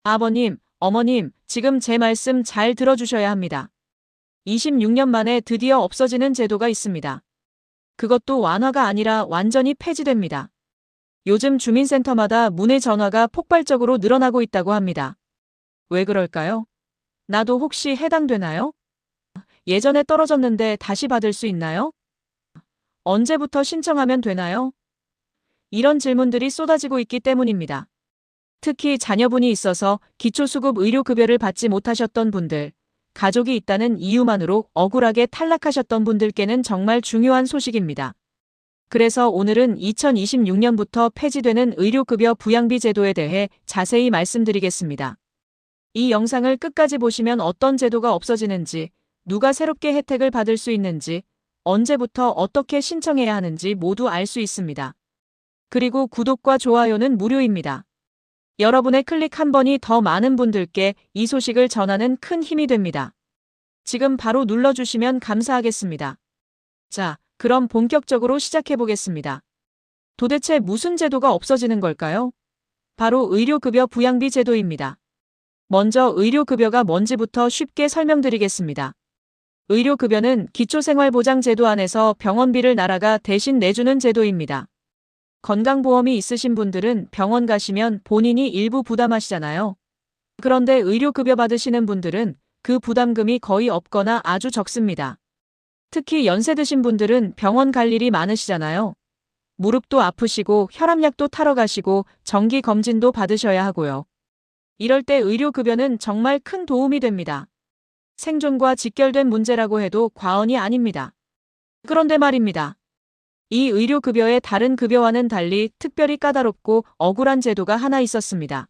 아버님, 어머님, 지금 제 말씀 잘 들어주셔야 합니다. 26년 만에 드디어 없어지는 제도가 있습니다. 그것도 완화가 아니라 완전히 폐지됩니다. 요즘 주민센터마다 문의 전화가 폭발적으로 늘어나고 있다고 합니다. 왜 그럴까요? 나도 혹시 해당되나요? 예전에 떨어졌는데 다시 받을 수 있나요? 언제부터 신청하면 되나요? 이런 질문들이 쏟아지고 있기 때문입니다. 특히 자녀분이 있어서 기초수급 의료급여를 받지 못하셨던 분들, 가족이 있다는 이유만으로 억울하게 탈락하셨던 분들께는 정말 중요한 소식입니다. 그래서 오늘은 2026년부터 폐지되는 의료급여 부양비 제도에 대해 자세히 말씀드리겠습니다. 이 영상을 끝까지 보시면 어떤 제도가 없어지는지, 누가 새롭게 혜택을 받을 수 있는지, 언제부터 어떻게 신청해야 하는지 모두 알 수 있습니다. 그리고 구독과 좋아요는 무료입니다. 여러분의 클릭 한 번이 더 많은 분들께 이 소식을 전하는 큰 힘이 됩니다. 지금 바로 눌러주시면 감사하겠습니다. 자, 그럼 본격적으로 시작해보겠습니다. 도대체 무슨 제도가 없어지는 걸까요? 바로 의료급여 부양비 제도입니다. 먼저 의료급여가 뭔지부터 쉽게 설명드리겠습니다. 의료급여는 기초생활보장제도 안에서 병원비를 나라가 대신 내주는 제도입니다. 건강보험이 있으신 분들은 병원 가시면 본인이 일부 부담하시잖아요. 그런데 의료급여 받으시는 분들은 그 부담금이 거의 없거나 아주 적습니다. 특히 연세 드신 분들은 병원 갈 일이 많으시잖아요. 무릎도 아프시고 혈압약도 타러 가시고 정기 검진도 받으셔야 하고요. 이럴 때 의료급여는 정말 큰 도움이 됩니다. 생존과 직결된 문제라고 해도 과언이 아닙니다. 그런데 말입니다. 이 의료급여의 다른 급여와는 달리 특별히 까다롭고 억울한 제도가 하나 있었습니다.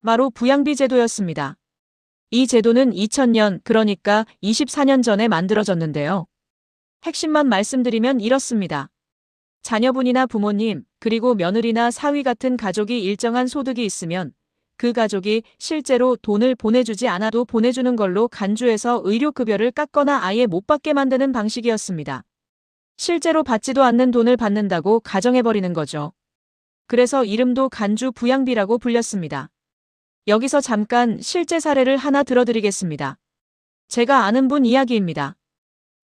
바로 부양비 제도였습니다. 이 제도는 2000년, 그러니까 24년 전에 만들어졌는데요. 핵심만 말씀드리면 이렇습니다. 자녀분이나 부모님, 그리고 며느리나 사위 같은 가족이 일정한 소득이 있으면 그 가족이 실제로 돈을 보내주지 않아도 보내주는 걸로 간주해서 의료급여를 깎거나 아예 못 받게 만드는 방식이었습니다. 실제로 받지도 않는 돈을 받는다고 가정해버리는 거죠. 그래서 이름도 간주 부양비라고 불렸습니다. 여기서 잠깐 실제 사례를 하나 들어드리겠습니다. 제가 아는 분 이야기입니다.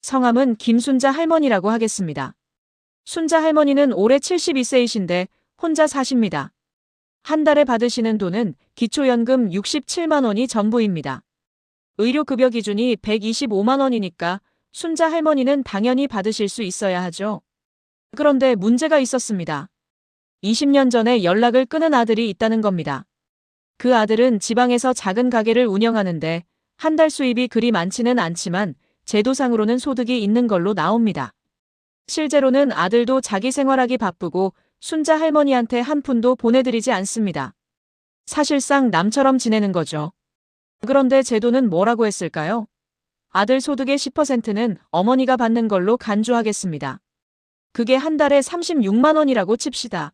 성함은 김순자 할머니라고 하겠습니다. 순자 할머니는 올해 72세이신데 혼자 사십니다. 한 달에 받으시는 돈은 기초연금 67만 원이 전부입니다. 의료급여 기준이 125만 원이니까 순자 할머니는 당연히 받으실 수 있어야 하죠. 그런데 문제가 있었습니다. 20년 전에 연락을 끊은 아들이 있다는 겁니다. 그 아들은 지방에서 작은 가게를 운영하는데 한 달 수입이 그리 많지는 않지만 제도상으로는 소득이 있는 걸로 나옵니다. 실제로는 아들도 자기 생활하기 바쁘고 순자 할머니한테 한 푼도 보내드리지 않습니다. 사실상 남처럼 지내는 거죠. 그런데 제도는 뭐라고 했을까요? 아들 소득의 10%는 어머니가 받는 걸로 간주하겠습니다. 그게 한 달에 36만 원이라고 칩시다.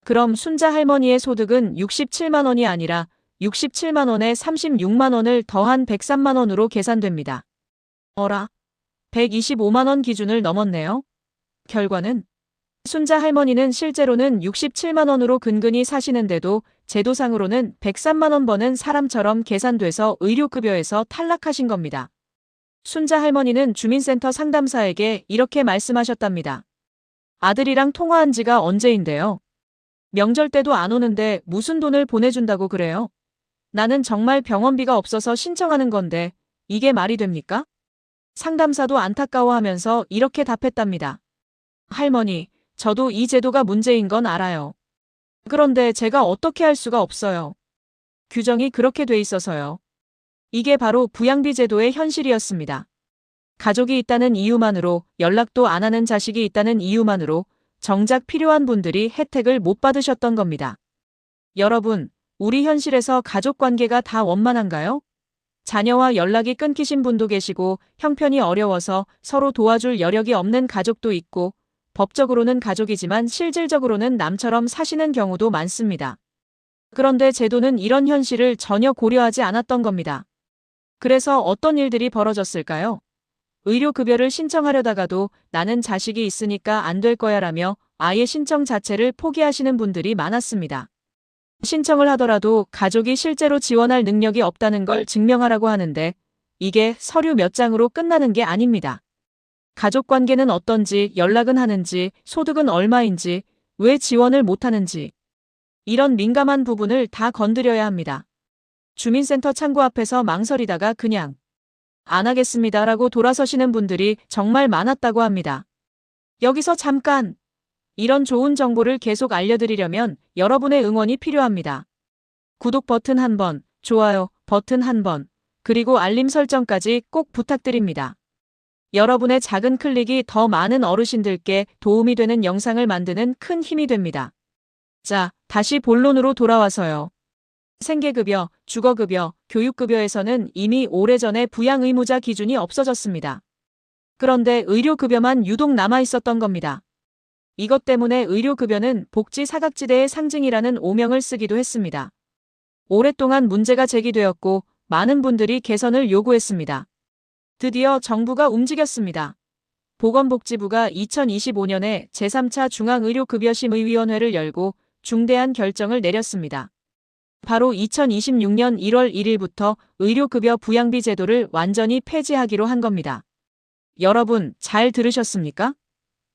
그럼 순자 할머니의 소득은 67만 원이 아니라 67만 원에 36만 원을 더한 103만 원으로 계산됩니다. 어라? 125만 원 기준을 넘었네요. 결과는 순자 할머니는 실제로는 67만 원으로 근근히 사시는데도 제도상으로는 103만 원 버는 사람처럼 계산돼서 의료급여에서 탈락하신 겁니다. 순자 할머니는 주민센터 상담사에게 이렇게 말씀하셨답니다. 아들이랑 통화한 지가 언제인데요? 명절 때도 안 오는데 무슨 돈을 보내준다고 그래요? 나는 정말 병원비가 없어서 신청하는 건데 이게 말이 됩니까? 상담사도 안타까워하면서 이렇게 답했답니다. 할머니, 저도 이 제도가 문제인 건 알아요. 그런데 제가 어떻게 할 수가 없어요. 규정이 그렇게 돼 있어서요. 이게 바로 부양비 제도의 현실이었습니다. 가족이 있다는 이유만으로, 연락도 안 하는 자식이 있다는 이유만으로 정작 필요한 분들이 혜택을 못 받으셨던 겁니다. 여러분, 우리 현실에서 가족 관계가 다 원만한가요? 자녀와 연락이 끊기신 분도 계시고 형편이 어려워서 서로 도와줄 여력이 없는 가족도 있고 법적으로는 가족이지만 실질적으로는 남처럼 사시는 경우도 많습니다. 그런데 제도는 이런 현실을 전혀 고려하지 않았던 겁니다. 그래서 어떤 일들이 벌어졌을까요? 의료급여를 신청하려다가도 나는 자식이 있으니까 안 될 거야 라며 아예 신청 자체를 포기하시는 분들이 많았습니다. 신청을 하더라도 가족이 실제로 지원할 능력이 없다는 걸 증명하라고 하는데 이게 서류 몇 장으로 끝나는 게 아닙니다. 가족 관계는 어떤지, 연락은 하는지, 소득은 얼마인지, 왜 지원을 못하는지 이런 민감한 부분을 다 건드려야 합니다. 주민센터 창구 앞에서 망설이다가 그냥 안 하겠습니다라고 돌아서시는 분들이 정말 많았다고 합니다. 여기서 잠깐! 이런 좋은 정보를 계속 알려드리려면 여러분의 응원이 필요합니다. 구독 버튼 한 번, 좋아요 버튼 한 번, 그리고 알림 설정까지 꼭 부탁드립니다. 여러분의 작은 클릭이 더 많은 어르신들께 도움이 되는 영상을 만드는 큰 힘이 됩니다. 자, 다시 본론으로 돌아와서요. 생계급여, 주거급여, 교육급여에서는 이미 오래전에 부양의무자 기준이 없어졌습니다. 그런데 의료급여만 유독 남아있었던 겁니다. 이것 때문에 의료급여는 복지 사각지대의 상징이라는 오명을 쓰기도 했습니다. 오랫동안 문제가 제기되었고 많은 분들이 개선을 요구했습니다. 드디어 정부가 움직였습니다. 보건복지부가 2025년에 제3차 중앙의료급여심의위원회를 열고 중대한 결정을 내렸습니다. 바로 2026년 1월 1일부터 의료급여 부양비 제도를 완전히 폐지하기로 한 겁니다. 여러분, 잘 들으셨습니까?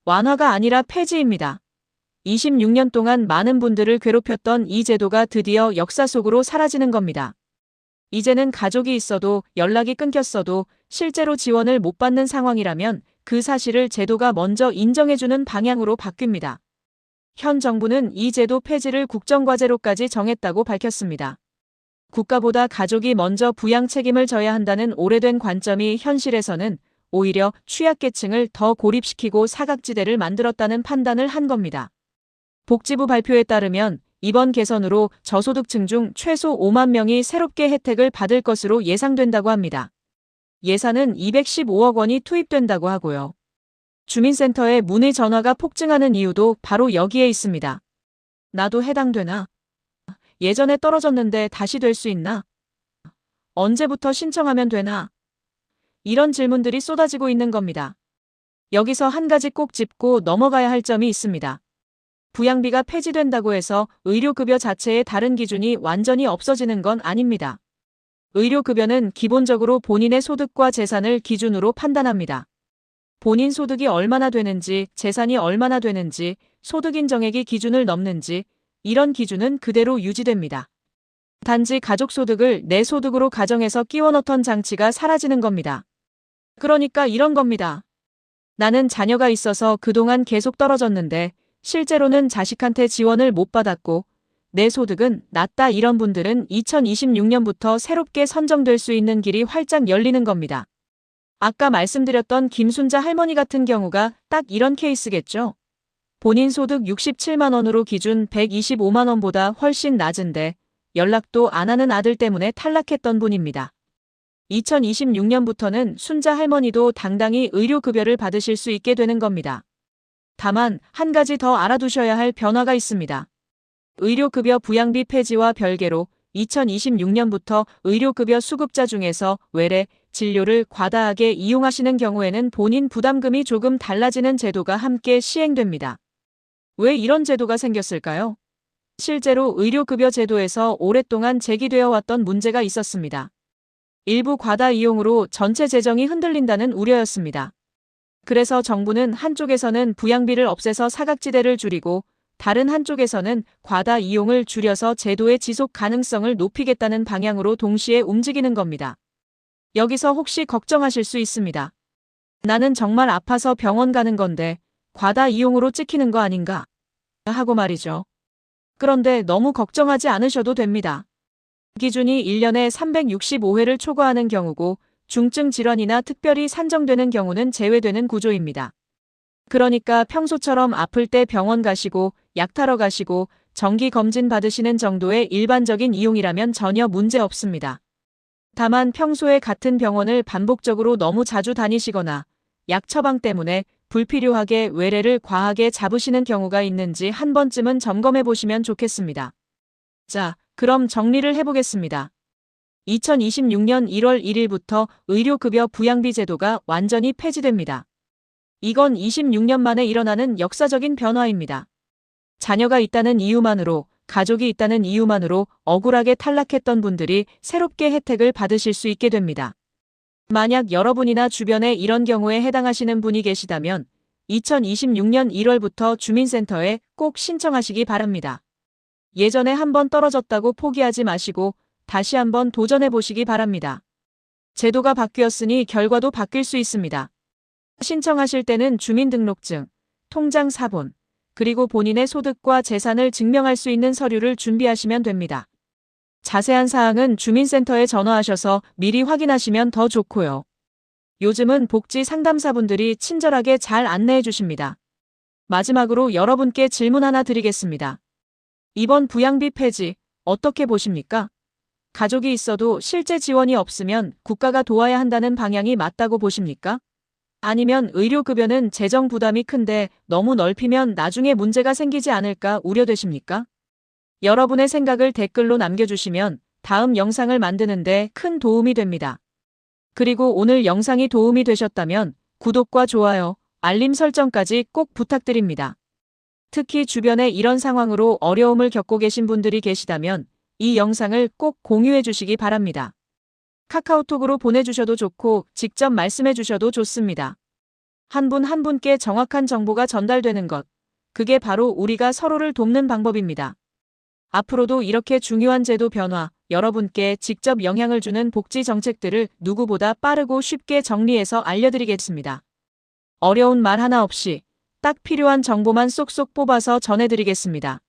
완화가 아니라 폐지입니다. 26년 동안 많은 분들을 괴롭혔던 이 제도가 드디어 역사 속으로 사라지는 겁니다. 이제는 가족이 있어도 연락이 끊겼어도 실제로 지원을 못 받는 상황이라면 그 사실을 제도가 먼저 인정해주는 방향으로 바뀝니다. 현 정부는 이 제도 폐지를 국정과제로까지 정했다고 밝혔습니다. 국가보다 가족이 먼저 부양 책임을 져야 한다는 오래된 관점이 현실에서는 오히려 취약계층을 더 고립시키고 사각지대를 만들었다는 판단을 한 겁니다. 복지부 발표에 따르면 이번 개선으로 저소득층 중 최소 5만 명이 새롭게 혜택을 받을 것으로 예상된다고 합니다. 예산은 215억 원이 투입된다고 하고요. 주민센터에 문의 전화가 폭증하는 이유도 바로 여기에 있습니다. 나도 해당되나? 예전에 떨어졌는데 다시 될 수 있나? 언제부터 신청하면 되나? 이런 질문들이 쏟아지고 있는 겁니다. 여기서 한 가지 꼭 짚고 넘어가야 할 점이 있습니다. 부양비가 폐지된다고 해서 의료급여 자체의 다른 기준이 완전히 없어지는 건 아닙니다. 의료급여는 기본적으로 본인의 소득과 재산을 기준으로 판단합니다. 본인 소득이 얼마나 되는지, 재산이 얼마나 되는지, 소득 인정액이 기준을 넘는지 이런 기준은 그대로 유지됩니다. 단지 가족 소득을 내 소득으로 가정해서 끼워 넣던 장치가 사라지는 겁니다. 그러니까 이런 겁니다. 나는 자녀가 있어서 그동안 계속 떨어졌는데 실제로는 자식한테 지원을 못 받았고 내 소득은 낮다 이런 분들은 2026년부터 새롭게 선정될 수 있는 길이 활짝 열리는 겁니다. 아까 말씀드렸던 김순자 할머니 같은 경우가 딱 이런 케이스겠죠. 본인 소득 67만 원으로 기준 125만 원보다 훨씬 낮은데 연락도 안 하는 아들 때문에 탈락했던 분입니다. 2026년부터는 순자 할머니도 당당히 의료급여를 받으실 수 있게 되는 겁니다. 다만 한 가지 더 알아두셔야 할 변화가 있습니다. 의료급여 부양비 폐지와 별개로 2026년부터 의료급여 수급자 중에서 외래, 진료를 과다하게 이용하시는 경우에는 본인 부담금이 조금 달라지는 제도가 함께 시행됩니다. 왜 이런 제도가 생겼을까요? 실제로 의료급여 제도에서 오랫동안 제기되어 왔던 문제가 있었습니다. 일부 과다 이용으로 전체 재정이 흔들린다는 우려였습니다. 그래서 정부는 한쪽에서는 부양비를 없애서 사각지대를 줄이고 다른 한쪽에서는 과다 이용을 줄여서 제도의 지속 가능성을 높이겠다는 방향으로 동시에 움직이는 겁니다. 여기서 혹시 걱정하실 수 있습니다. 나는 정말 아파서 병원 가는 건데 과다 이용으로 찍히는 거 아닌가? 하고 말이죠. 그런데 너무 걱정하지 않으셔도 됩니다. 기준이 1년에 365회를 초과하는 경우고 중증 질환이나 특별히 산정되는 경우는 제외되는 구조입니다. 그러니까 평소처럼 아플 때 병원 가시고 약 타러 가시고 정기 검진 받으시는 정도의 일반적인 이용이라면 전혀 문제 없습니다. 다만 평소에 같은 병원을 반복적으로 너무 자주 다니시거나 약 처방 때문에 불필요하게 외래를 과하게 잡으시는 경우가 있는지 한 번쯤은 점검해 보시면 좋겠습니다. 자, 그럼 정리를 해보겠습니다. 2026년 1월 1일부터 의료급여 부양비 제도가 완전히 폐지됩니다. 이건 26년 만에 일어나는 역사적인 변화입니다. 자녀가 있다는 이유만으로 가족이 있다는 이유만으로 억울하게 탈락했던 분들이 새롭게 혜택을 받으실 수 있게 됩니다. 만약 여러분이나 주변에 이런 경우에 해당하시는 분이 계시다면 2026년 1월부터 주민센터에 꼭 신청하시기 바랍니다. 예전에 한번 떨어졌다고 포기하지 마시고 다시 한번 도전해 보시기 바랍니다. 제도가 바뀌었으니 결과도 바뀔 수 있습니다. 신청하실 때는 주민등록증, 통장 사본, 그리고 본인의 소득과 재산을 증명할 수 있는 서류를 준비하시면 됩니다. 자세한 사항은 주민센터에 전화하셔서 미리 확인하시면 더 좋고요. 요즘은 복지 상담사분들이 친절하게 잘 안내해 주십니다. 마지막으로 여러분께 질문 하나 드리겠습니다. 이번 부양비 폐지 어떻게 보십니까? 가족이 있어도 실제 지원이 없으면 국가가 도와야 한다는 방향이 맞다고 보십니까? 아니면 의료급여는 재정 부담이 큰데 너무 넓히면 나중에 문제가 생기지 않을까 우려되십니까? 여러분의 생각을 댓글로 남겨주시면 다음 영상을 만드는데 큰 도움이 됩니다. 그리고 오늘 영상이 도움이 되셨다면 구독과 좋아요, 알림 설정까지 꼭 부탁드립니다. 특히 주변에 이런 상황으로 어려움을 겪고 계신 분들이 계시다면 이 영상을 꼭 공유해 주시기 바랍니다. 카카오톡으로 보내주셔도 좋고 직접 말씀해 주셔도 좋습니다. 한 분 한 분께 정확한 정보가 전달되는 것, 그게 바로 우리가 서로를 돕는 방법입니다. 앞으로도 이렇게 중요한 제도 변화, 여러분께 직접 영향을 주는 복지 정책들을 누구보다 빠르고 쉽게 정리해서 알려드리겠습니다. 어려운 말 하나 없이 딱 필요한 정보만 쏙쏙 뽑아서 전해드리겠습니다.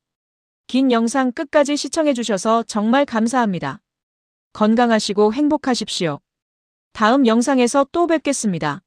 긴 영상 끝까지 시청해주셔서 정말 감사합니다. 건강하시고 행복하십시오. 다음 영상에서 또 뵙겠습니다.